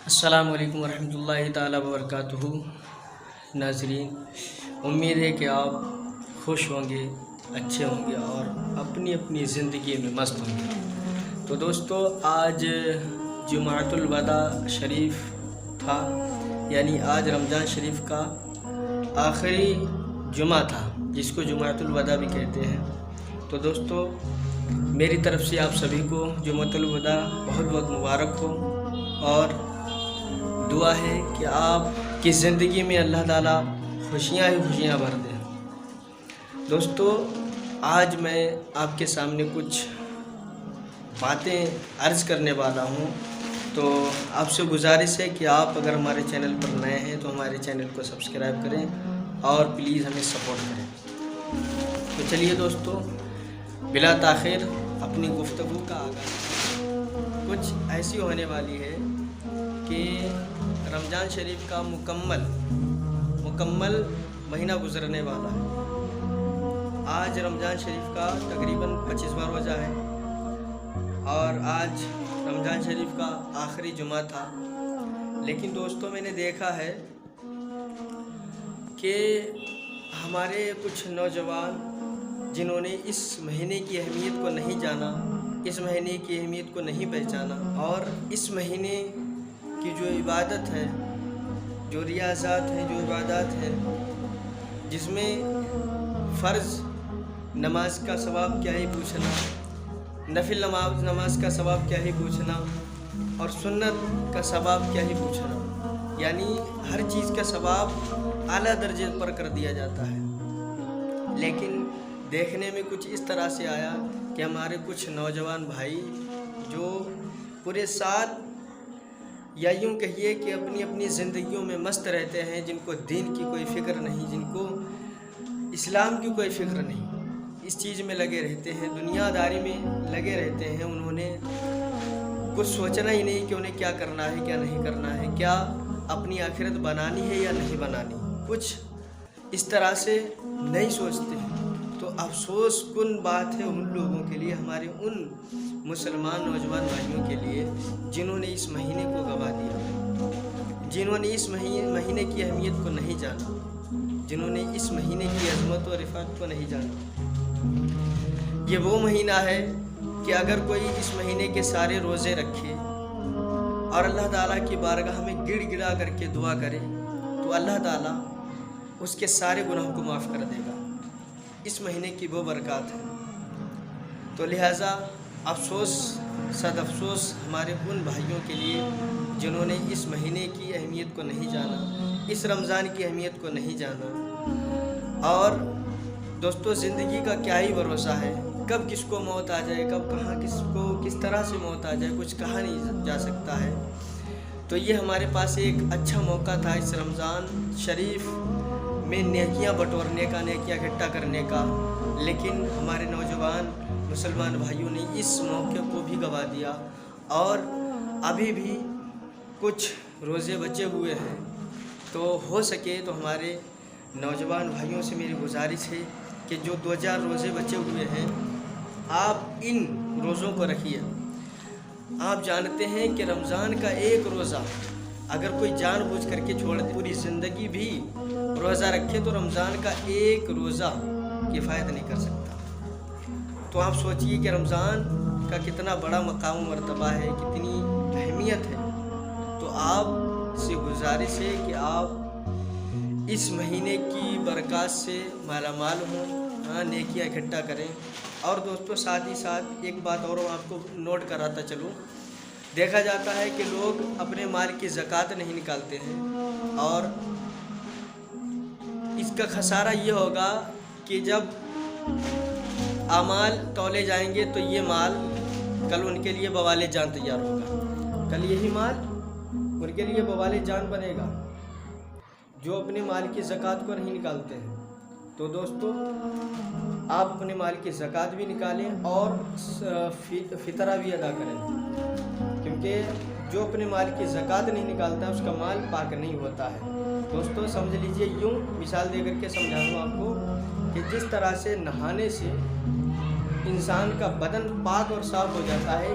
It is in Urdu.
السلام علیکم ورحمۃ اللہ تعالیٰ وبرکاتہ۔ ناظرین، امید ہے کہ آپ خوش ہوں گے، اچھے ہوں گے اور اپنی اپنی زندگی میں مست ہوں گے۔ تو دوستو، آج جمعۃ الوداع شریف تھا، یعنی آج رمضان شریف کا آخری جمعہ تھا، جس کو جمعۃ الوداع بھی کہتے ہیں۔ تو دوستو، میری طرف سے آپ سبھی کو جمعۃ الوداع بہت بہت مبارک ہو، اور دعا ہے کہ آپ کی زندگی میں اللہ تعالیٰ خوشیاں ہی خوشیاں بھر دیں۔ دوستو، آج میں آپ کے سامنے کچھ باتیں عرض کرنے والا ہوں، تو آپ سے گزارش ہے کہ آپ اگر ہمارے چینل پر نئے ہیں تو ہمارے چینل کو سبسکرائب کریں اور پلیز ہمیں سپورٹ کریں۔ تو چلیے دوستو، بلا تاخیر اپنی گفتگو کا آغاز کچھ ایسی ہونے والی ہے کہ رمضان شریف کا مکمل مہینہ گزرنے والا ہے۔ آج رمضان شریف کا تقریباً 25واں روزہ ہے، اور آج رمضان شریف کا آخری جمعہ تھا۔ لیکن دوستوں، میں نے دیکھا ہے کہ ہمارے کچھ نوجوان جنہوں نے اس مہینے کی اہمیت کو نہیں جانا، اس مہینے کی اہمیت کو نہیں پہچانا، اور اس مہینے کی جو عبادت ہے، جو ریاضات ہیں، جو عبادات ہیں، جس میں فرض نماز کا ثواب کیا ہی پوچھنا، نفل نماز کا ثواب کیا ہی پوچھنا، اور سنت کا ثواب کیا ہی پوچھنا، یعنی ہر چیز کا ثواب اعلیٰ درجے پر کر دیا جاتا ہے۔ لیکن دیکھنے میں کچھ اس طرح سے آیا کہ ہمارے کچھ نوجوان بھائی جو پورے سال، یا یوں کہیے کہ اپنی اپنی زندگیوں میں مست رہتے ہیں، جن کو دین کی کوئی فکر نہیں، جن کو اسلام کی کوئی فکر نہیں، اس چیز میں لگے رہتے ہیں، دنیا داری میں لگے رہتے ہیں۔ انہوں نے کچھ سوچنا ہی نہیں کہ انہیں کیا کرنا ہے، کیا نہیں کرنا ہے، کیا اپنی آخرت بنانی ہے یا نہیں بنانی، کچھ اس طرح سے نہیں سوچتے ہیں۔ تو افسوس کن بات ہے ان لوگوں کے لیے، ہمارے ان مسلمان نوجوان بھائیوں کے لیے جنہوں نے اس مہینے کو گنوا دیا، جنہوں نے اس مہینے کی اہمیت کو نہیں جانا، جنہوں نے اس مہینے کی عظمت و رفعت کو نہیں جانا۔ یہ وہ مہینہ ہے کہ اگر کوئی اس مہینے کے سارے روزے رکھے اور اللہ تعالیٰ کی بارگاہ میں گڑ گڑا کر کے دعا کرے تو اللہ تعالیٰ اس کے سارے گناہوں کو معاف کر دے گا۔ اس مہینے کی وہ برکات ہے۔ تو لہٰذا افسوس، صد افسوس ہمارے ان بھائیوں کے لیے جنہوں نے اس مہینے کی اہمیت کو نہیں جانا، اس رمضان کی اہمیت کو نہیں جانا۔ اور دوستو، زندگی کا کیا ہی بھروسہ ہے، کب کس کو موت آ جائے، کب کہاں کس کو کس طرح سے موت آ جائے، کچھ کہا نہیں جا سکتا ہے۔ تو یہ ہمارے پاس ایک اچھا موقع تھا اس رمضان شریف میں نیکیاں بٹورنے کا، نیکیاں اکٹھا کرنے کا، لیکن ہمارے نوجوان مسلمان بھائیوں نے اس موقع کو بھی گنوا دیا، اور ابھی بھی کچھ روزے بچے ہوئے ہیں۔ تو ہو سکے تو ہمارے نوجوان بھائیوں سے میری گزارش ہے کہ جو 2-4 روزے بچے ہوئے ہیں، آپ ان روزوں کو رکھیے۔ آپ جانتے ہیں کہ رمضان کا ایک روزہ اگر کوئی جان بوجھ کر کے چھوڑ دے، پوری زندگی بھی روزہ رکھے تو رمضان کا ایک روزہ کفایت نہیں کر سکتا۔ تو آپ سوچئے کہ رمضان کا کتنا بڑا مقام و مرتبہ ہے، کتنی اہمیت ہے۔ تو آپ سے گزارش ہے کہ آپ اس مہینے کی برکات سے مالا مال ہوں، نیکیاں اکٹھا کریں۔ اور دوستو، ساتھ ہی ساتھ ایک بات اور آپ کو نوٹ کراتا چلوں، دیکھا جاتا ہے کہ لوگ اپنے مال کی زکوٰۃ نہیں نکالتے ہیں، اور اس کا خسارہ یہ ہوگا کہ جب اعمال تولے جائیں گے تو یہ مال کل ان کے لیے بوال جان تیار ہوگا، کل یہی مال ان کے لیے بوال جان بنے گا جو اپنے مال کی زکوٰۃ کو نہیں نکالتے ہیں۔ تو دوستو، آپ اپنے مال کی زکوٰۃ بھی نکالیں اور فطرہ بھی ادا کریں، کیونکہ جو اپنے مال کی زکوٰۃ نہیں نکالتا اس کا مال پاک نہیں ہوتا ہے۔ دوستو، سمجھ لیجئے، یوں مثال دے کر کے سمجھا دوں آپ کو کہ جس طرح سے نہانے سے انسان کا بدن پاک اور صاف ہو جاتا ہے،